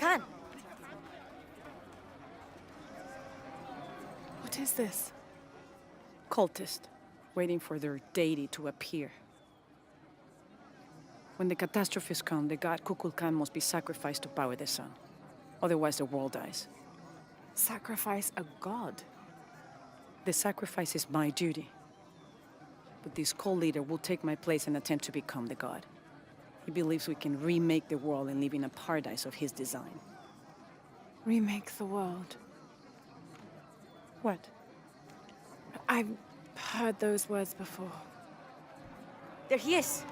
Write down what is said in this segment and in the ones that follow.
Kukulcan. What is this? Cultist, waiting for their deity to appear. When the catastrophes come, the god Kukulcan must be sacrificed to power the sun. Otherwise, the world dies. Sacrifice a god? The sacrifice is my duty. But this cult leader will take my place and attempt to become the god. He believes we can remake the world and live in a paradise of his design. Remake the world. What? I've heard those words before. There he is.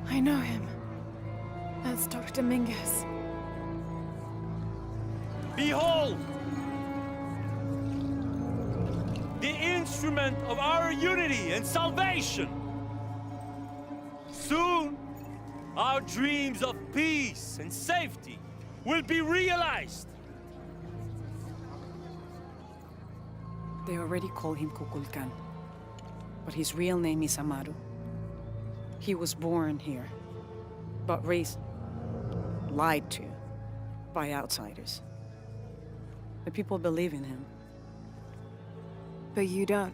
I know him. That's Dr. Dominguez. Behold! The instrument of our unity and salvation! Soon, our dreams of peace and safety will be realized! They already call him Kukulcan, but his real name is Amaru. He was born here, but raised, lied to, by outsiders. The people believe in him. But you don't.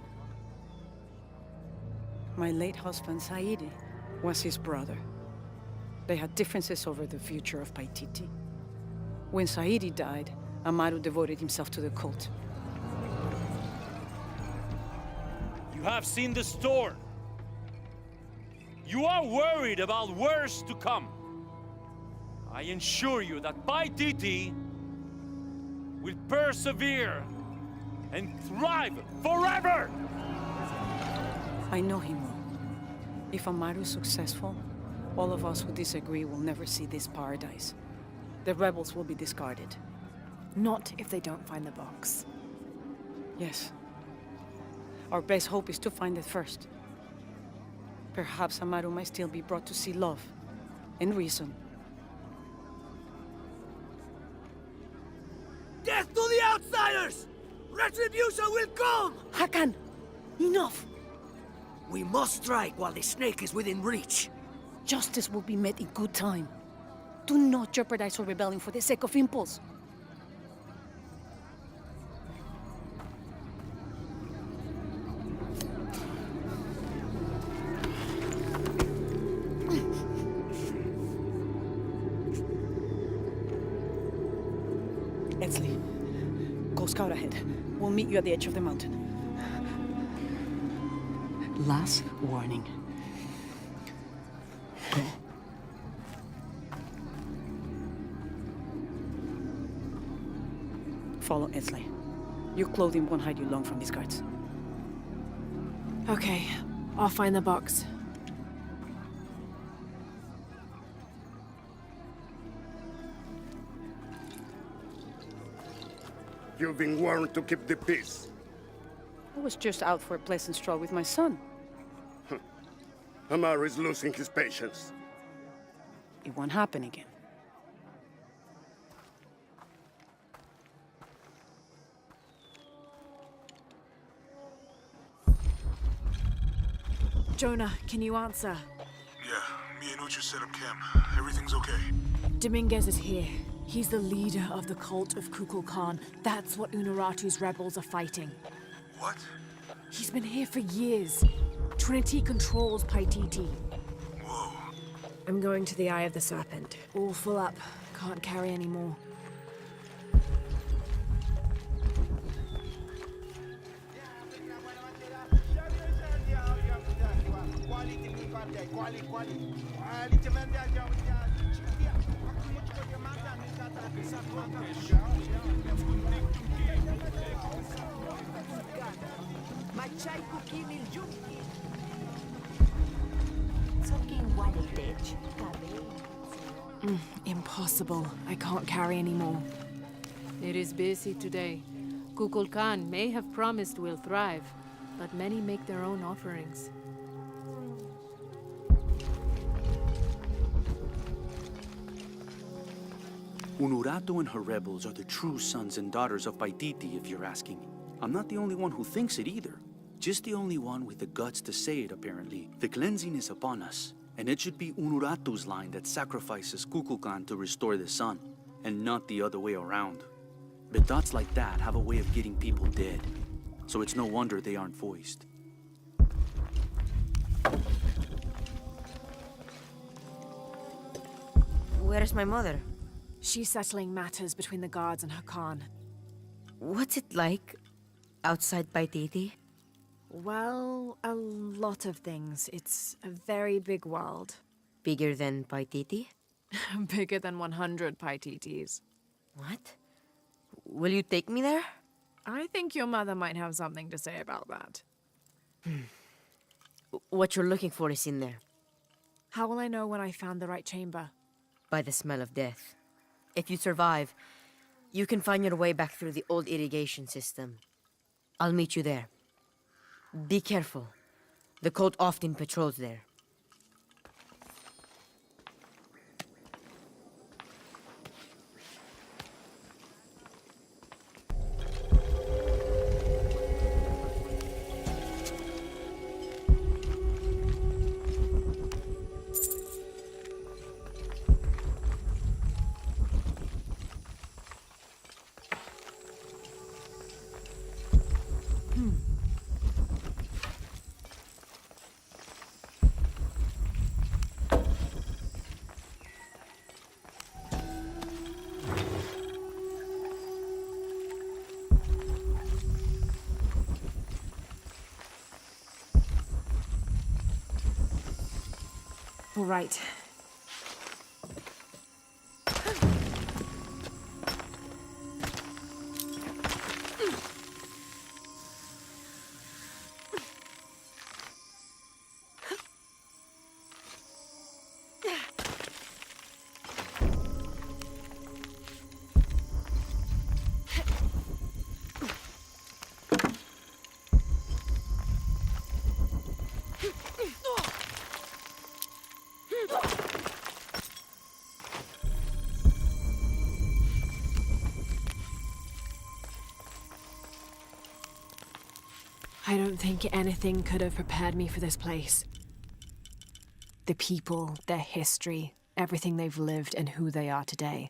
My late husband, Saidi, was his brother. They had differences over the future of Paititi. When Saidi died, Amaru devoted himself to the cult. You have seen the storm. You are worried about worse to come. I assure you that Paititi will persevere and thrive forever! I know he will. If Amaru is successful, all of us who disagree will never see this paradise. The rebels will be discarded. Not if they don't find the box. Yes. Our best hope is to find it first. Perhaps Amaru might still be brought to see love and reason. Death to the outsiders! Retribution will come! Hakan! Enough! We must strike while the snake is within reach. Justice will be met in good time. Do not jeopardize our rebellion for the sake of impulse. Etzli, go scout ahead. We'll meet you at the edge of the mountain. Last warning. Go. Follow Etzli. Your clothing won't hide you long from these guards. Okay, I'll find the box. You've been warned to keep the peace. I was just out for a pleasant stroll with my son. Amaru is losing his patience. It won't happen again. Jonah, can you answer? Yeah, me and Ucha set up camp. Everything's okay. Dominguez is here. He's the leader of the cult of Kukulcan. That's what Unuratu's rebels are fighting. What? He's been here for years. Trinity controls Paititi. Whoa. I'm going to the Eye of the Serpent. All full up. Can't carry any more. Impossible. I can't carry any more. It is busy today. Kukulcan may have promised we'll thrive, but many make their own offerings. Unuratu and her rebels are the true sons and daughters of Paititi, if you're asking. I'm not the only one who thinks it either. Just the only one with the guts to say it, apparently. The cleansing is upon us, and it should be Unuratu's line that sacrifices Kukulcan to restore the sun, and not the other way around. But thoughts like that have a way of getting people dead, so it's no wonder they aren't voiced. Where's my mother? She's settling matters between the guards and her Khan. What's it like outside Paititi? Well, a lot of things. It's a very big world. Bigger than Paititi? Bigger than 100 Paititis. What? Will you take me there? I think your mother might have something to say about that. What you're looking for is in there. How will I know when I found the right chamber? By the smell of death. If you survive, you can find your way back through the old irrigation system. I'll meet you there. Be careful. The cult often patrols there. All right. I don't think anything could have prepared me for this place. The people, their history, everything they've lived and who they are today.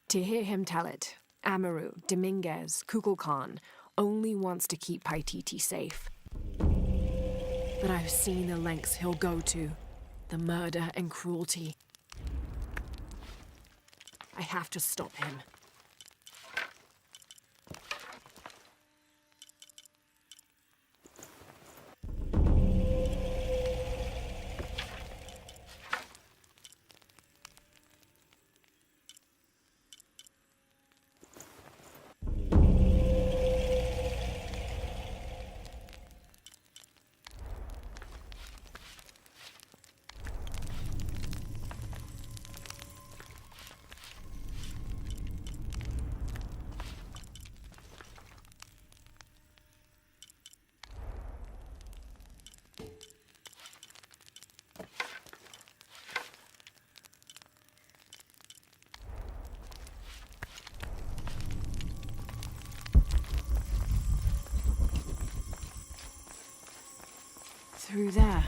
To hear him tell it, Amaru, Dominguez, Kukulcan only wants to keep Paititi safe. But I've seen the lengths he'll go to, the murder and cruelty. I have to stop him. Through there.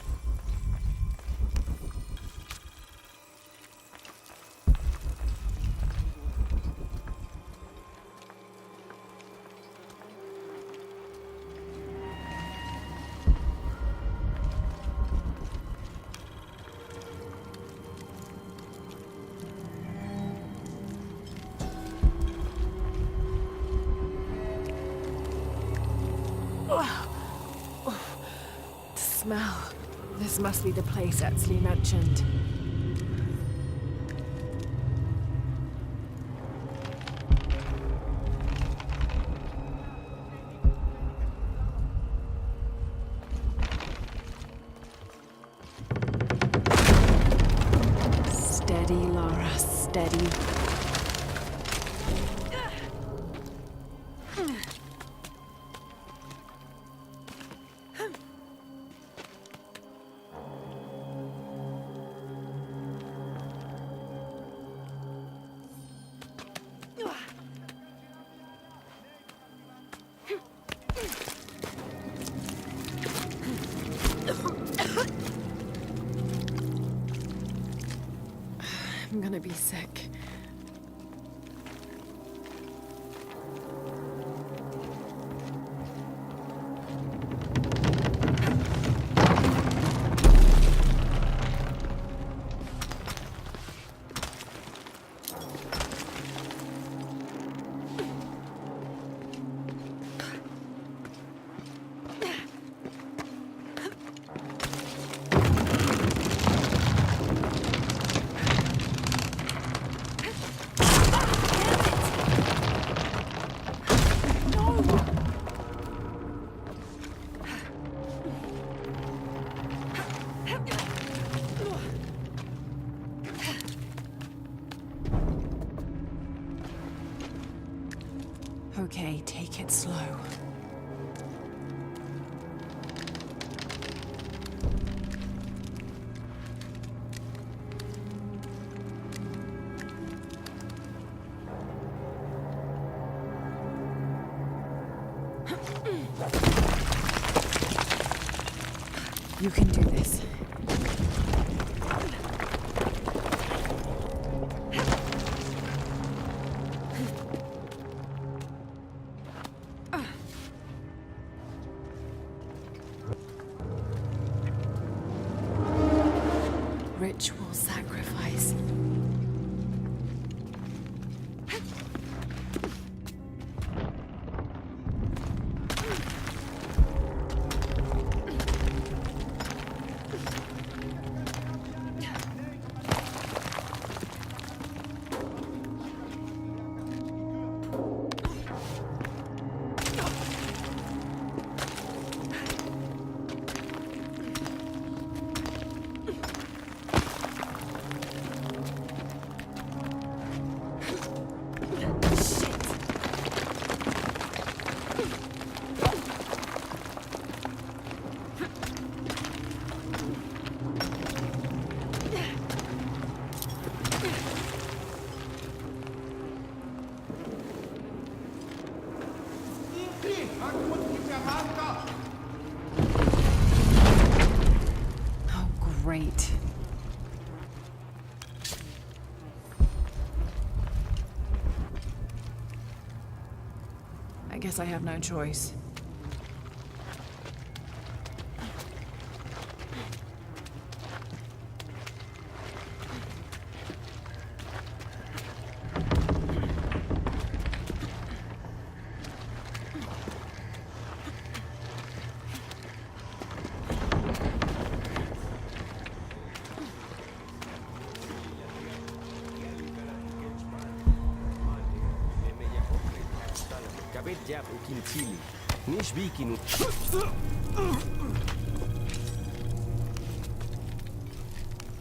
Smell. This must be the place Etzli mentioned. Steady, Lara, steady. I'm gonna be sick. Okay, take it slow. You can do this. Ritual sacrifice. Oh, great. I guess I have no choice.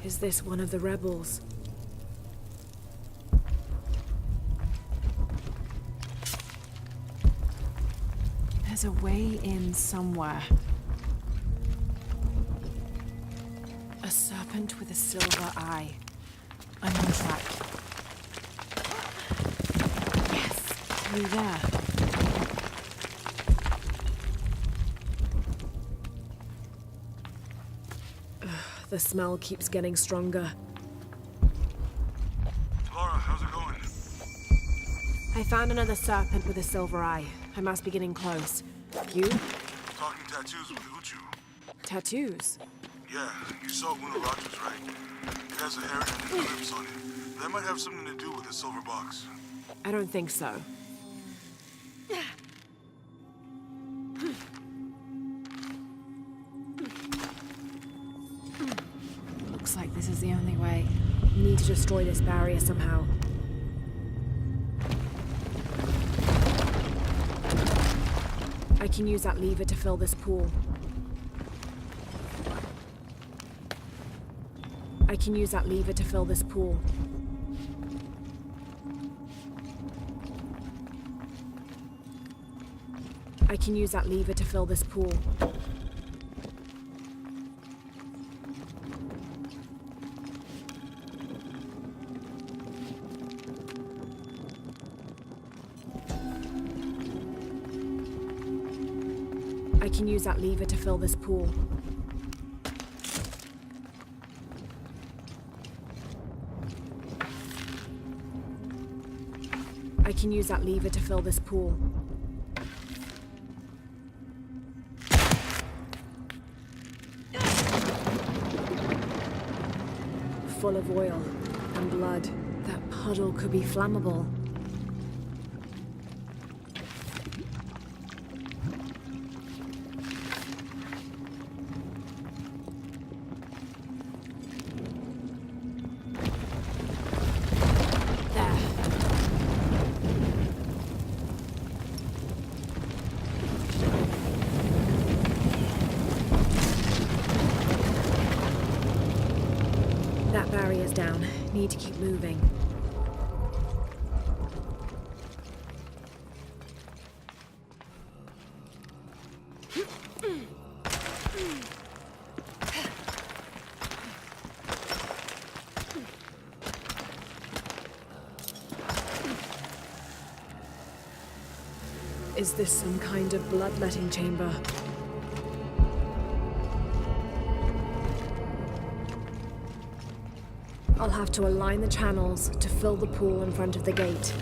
Is this one of the rebels? There's a way in somewhere. A serpent with a silver eye. I'm on track. Yes, through there. The smell keeps getting stronger. Laura, how's it going? I found another serpent with a silver eye. I must be getting close. You? Talking tattoos with Uchu. Tattoos? Yeah, you saw Unuratu's, right? It has a hair and an ellipse on it. That might have something to do with the silver box. I don't think so. Looks like this is the only way. Need to destroy this barrier somehow. I can use that lever to fill this pool. I can use that lever to fill this pool. I can use that lever to fill this pool. I can use that lever to fill this pool. can use that lever to fill this pool. Full of oil and blood. That puddle could be flammable. That barrier's down. Need to keep moving. Is this some kind of bloodletting chamber? I'll have to align the channels to fill the pool in front of the gate.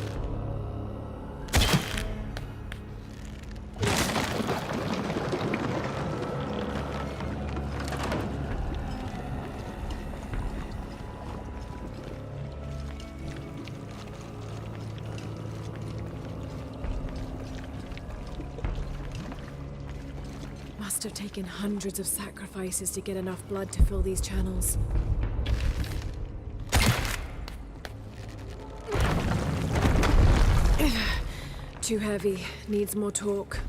Must have taken hundreds of sacrifices to get enough blood to fill these channels. Too heavy. Needs more torque.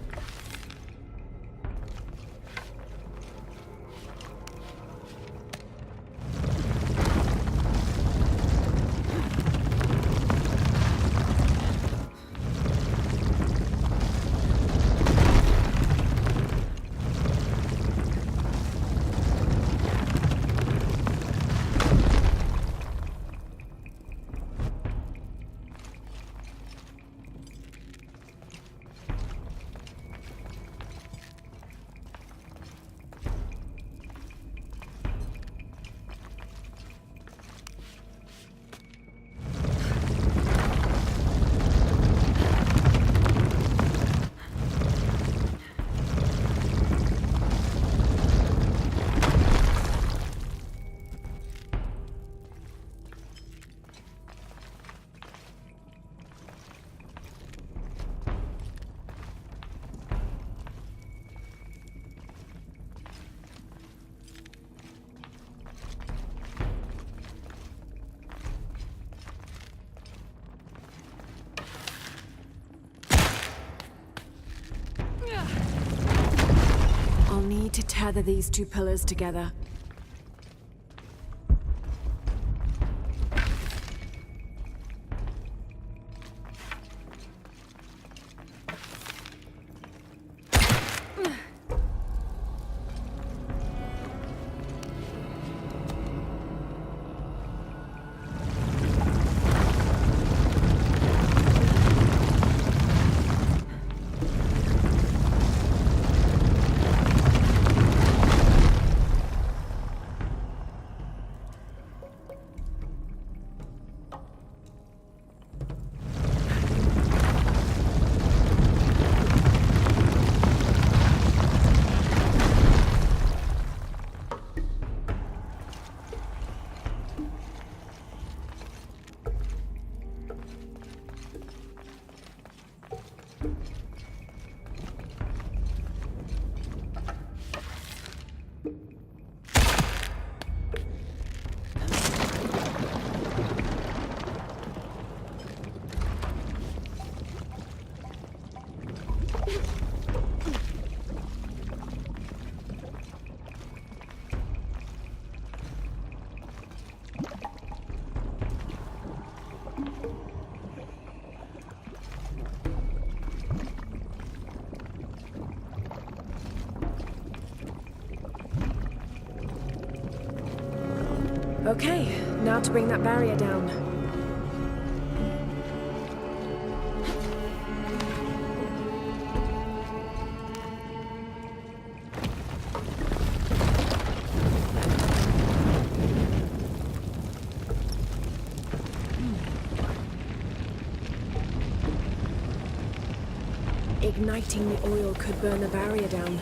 I'll need to tether these two pillars together. Okay, now to bring that barrier down. Igniting the oil could burn the barrier down.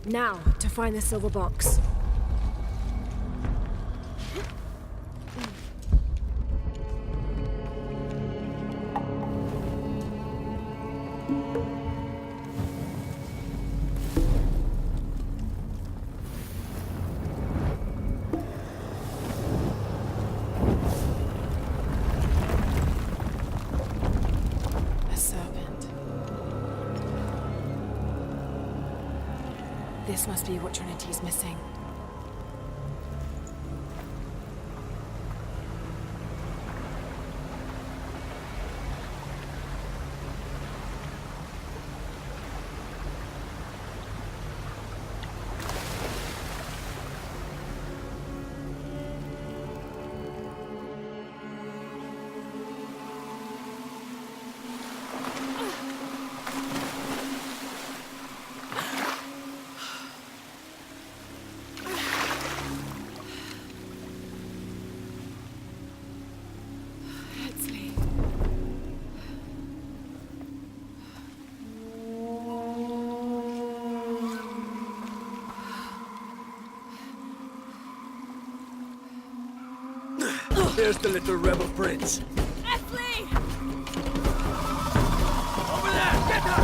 Now, to find the silver box. A serpent. This must be what Trinity's missing. There's the little rebel prince. Esley! Over there! Get her!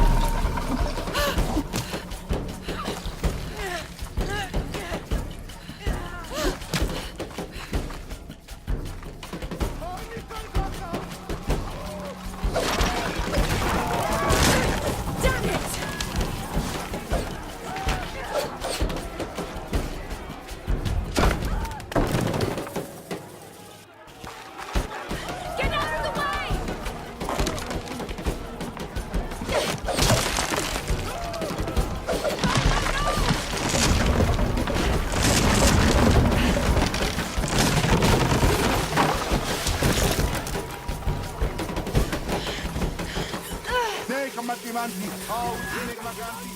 Damn it! Get out of the way! Nei, kamatimanti. Oh, sini kamaganti.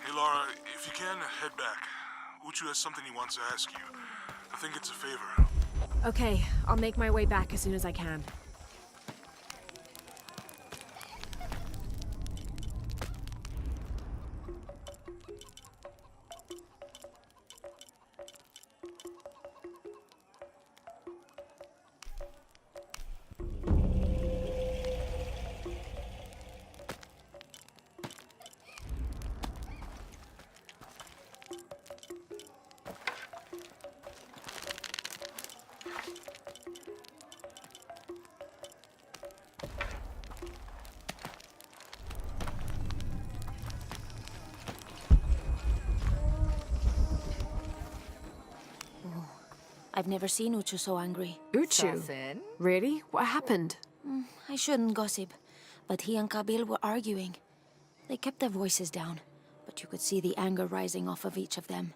Hey, Laura, if you can, head back. Uchu has something he wants to ask you. I think it's a favor. Okay, I'll make my way back as soon as I can. I've never seen Uchu so angry. Uchu? Really? What happened? I shouldn't gossip, but he and Kabil were arguing. They kept their voices down, but you could see the anger rising off of each of them.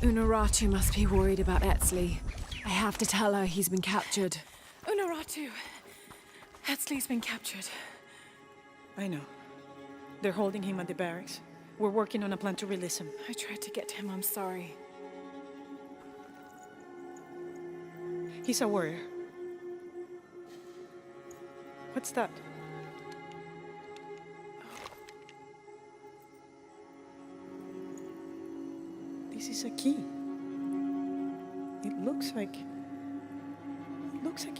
Unuratu must be worried about Etzli. I have to tell her he's been captured. Unuratu! Etzli's been captured. I know. They're holding him at the barracks. We're working on a plan to release him. I tried to get to him, I'm sorry. He's a warrior. What's that? This is a key. It looks like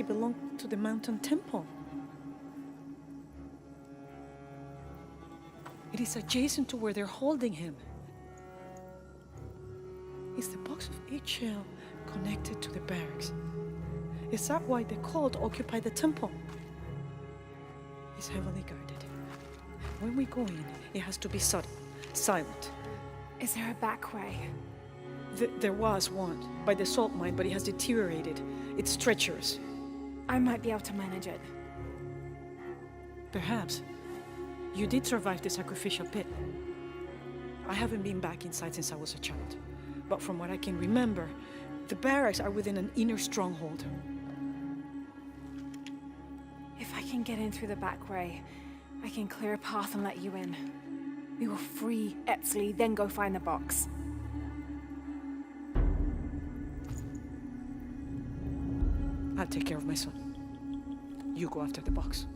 it belonged to the mountain temple. It is adjacent to where they're holding him. Is the box of eggshell connected to the barracks? Is that why the cult occupied the temple? It's heavily guarded. When we go in, it has to be subtle, silent. Is there a back way? There was one, by the salt mine, but it has deteriorated. It's treacherous. I might be able to manage it. Perhaps. You did survive the sacrificial pit. I haven't been back inside since I was a child. But from what I can remember, the barracks are within an inner stronghold. If I can get in through the back way, I can clear a path and let you in. We will free Etzli, then go find the box. I'll take care of my son. You go after the box.